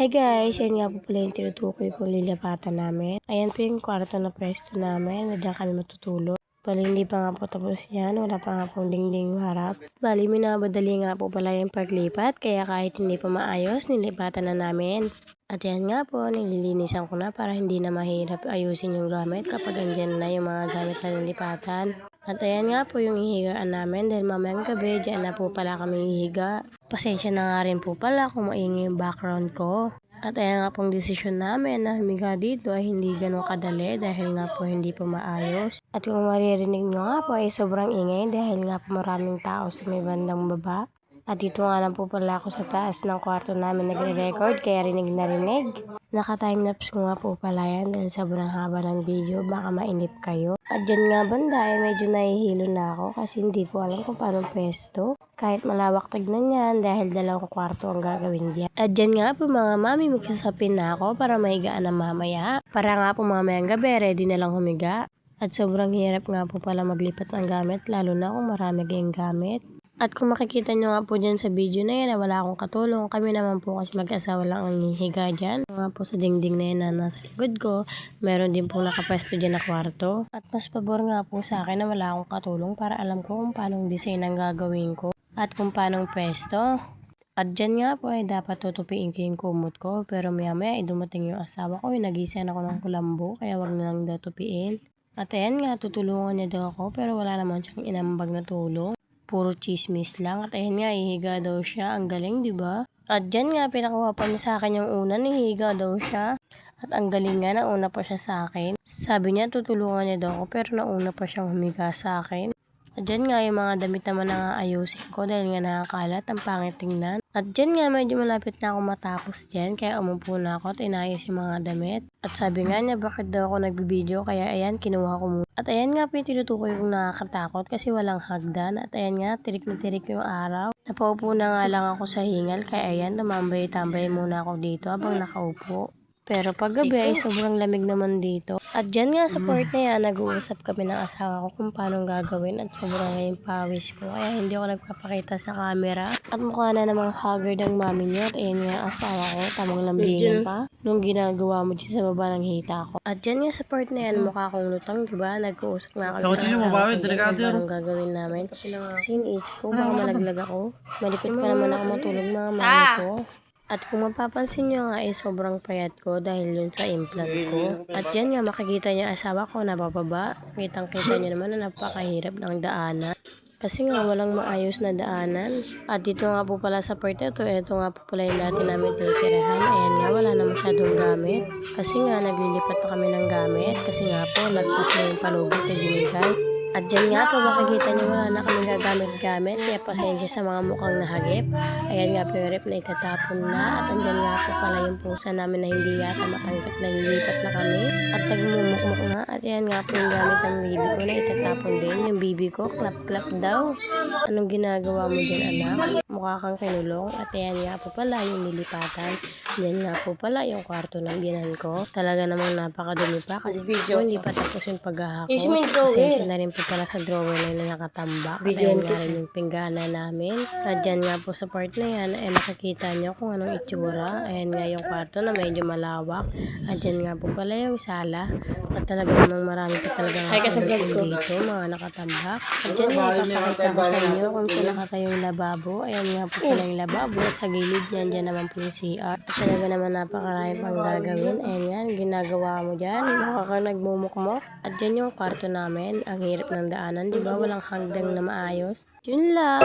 Hi guys! Yan nga po pala yung tinutukoy kong lilipatan namin. Ayan po yung kwarto na pwesto namin. Diyan kami matutulog. Bali hindi pa nga po tapos yan. Wala pa nga pong dingding harap. Bali minabadali nga po pala yung paglipat. Kaya kahit hindi pa maayos, nilipatan na namin. At yan nga po, nililinisan ko na para hindi na mahirap ayusin yung gamit kapag andyan na yung mga gamit na nilipatan. At ayan nga po yung ihigaan namin dahil mamayang gabi dyan na po pala kami ihiga. Pasensya na nga rin po pala kung maingay yung background ko. At ayan nga pong desisyon namin na humiga dito ay hindi ganun kadali dahil nga po hindi po maayos. At kung maririnig nyo nga po ay sobrang ingay dahil nga po maraming tao sa may bandang baba. At dito nga lang po pala ako sa taas ng kwarto namin nagre-record kaya rinig na rinig. Naka-timelapse ko nga po pala yan dahil sobrang haba ng video, baka mainip kayo. At dyan nga banda ay medyo nahihilo na ako kasi hindi ko alam kung paano pwesto. Kahit malawak tignan yan dahil 2 kwarto ang gagawin diyan. At dyan nga po mga mami, magsasapin na ako para mahigaan na mamaya. Para nga po mamayang gabi, ready na lang humiga. At sobrang hirap nga po pala maglipat ng gamit lalo na kung marami kayong gamit. At kung makikita nyo nga po dyan sa video na yan na wala akong katulong, kami naman po kasi mag-asawa lang ang hihiga dyan. Nga po sa dingding na yan na nasa likod ko, meron din po nakapwesto dyan na kwarto. At mas pabor nga po sa akin na wala akong katulong para alam ko kung paanong design ang gagawin ko at kung paanong pwesto. At dyan nga po ay dapat tutupiin ko yung kumot ko, pero maya maya ay dumating yung asawa ko, nagisan ako ng kulambo kaya wag na lang daw tupiin. At ayan nga, tutulungan niya daw ako pero wala naman siyang inambag na tulong. Puro chismis lang. At ayan nga, ihiga daw siya. Ang galing, di ba? At dyan nga, pinakuha pa niya sa akin yung una, ihiga daw siya. At ang galing nga, nauna pa siya sa akin. Sabi niya, tutulungan niya daw ako, pero nauna pa siyang humiga sa akin. At dyan nga, yung mga damit naman na ayusin ko dahil nga nakakalat, ang pangit tingnan. At dyan nga, medyo malapit na ako matapos dyan, kaya umupo na ako at inayos yung mga damit. At sabi nga niya, bakit daw ako nagbibideo, kaya ayan, kinuha ko muna. At ayan nga po yung tinutukoy kong nakakatakot kasi walang hagdan. At ayan nga, tirik na tirik yung araw. Napaupo na nga lang ako sa hingal, kaya ayan, tumambay-tambay muna ako dito habang nakaupo. Pero pag gabi ay sobrang lamig naman dito. At dyan nga sa part na yan, nag-uusap kami ng asawa ko kung paano gagawin at sobrang nga yung pawis ko. Kaya hindi ako nagpapakita sa camera. At mukha na namang haggard ang mami niya. At ayan nga asawa ko, tamang lambingan pa. Nung ginagawa mo dyan sa baba ng hita ko. At dyan nga sa part na yan, mukha akong lutang, diba? Nag-uusap nga kami ng asawa ko kung paano gagawin namin. Kasi iniisip ko, baka malaglag ako. Malikot pa naman ako matulog mga mami ko. At kung mapapansin nyo nga ay sobrang payat ko dahil yun sa implant ko. At yan nga makikita niya asawa ko na bababa. Kitang-kita niya naman na napakahirap ng daanan. Kasi nga walang maayos na daanan. At dito nga po pala sa part ito nga po pala yung dati namin titirahan. Ayan nga wala na masyadong gamit. Kasi nga naglilipat na kami ng gamit. Kasi nga po lagpas na yung palugit na binigay. At dyan nga po makikita nyo wala na kami gagamit-gamit. Kaya pasensya sa mga mukhang nahagip. Ayan nga po yung rep na itatapon na. At andyan nga po pala yung pusa namin na hindi yata matanggap na lilipat na kami. At nagmumukmuk nga. At ayan nga po yung gamit ng baby ko na itatapon din. Yung baby ko, clap-clap daw. Anong ginagawa mo din anak? Mukha kang kinulong. At ayan nga po pala yung nilipatan. Diyan nga po pala yung kwarto ng biyanan ko. Talaga namang napakadumi pa kasi po hindi pa tapos yung paghahakot. Pasensya na rin po pala sa drawer na yun na nakatambak. At ayan nga rin yung pinggana namin. At dyan nga po sa part na yan ay makikita nyo kung anong itsura. Ayan nga yung kwarto na medyo malawak. At dyan nga po pala yung sala. At talaga namang marami pa talaga dito mga nakatambak. At dyan nga papakita ko sa inyo kung saan nakatayong lababo. Ayan nga po pala yung lababo. At sa gilid yan, dyan naman po yung CR. At talaga naman napakarami pang gagawin. Ayan nga, ginagawa mo dyan. Mukha kang nagmumukmok. At dyan yung kwarto namin. Ang hirap ng daanan, di ba? Walang hagdan na maayos. Yun lang.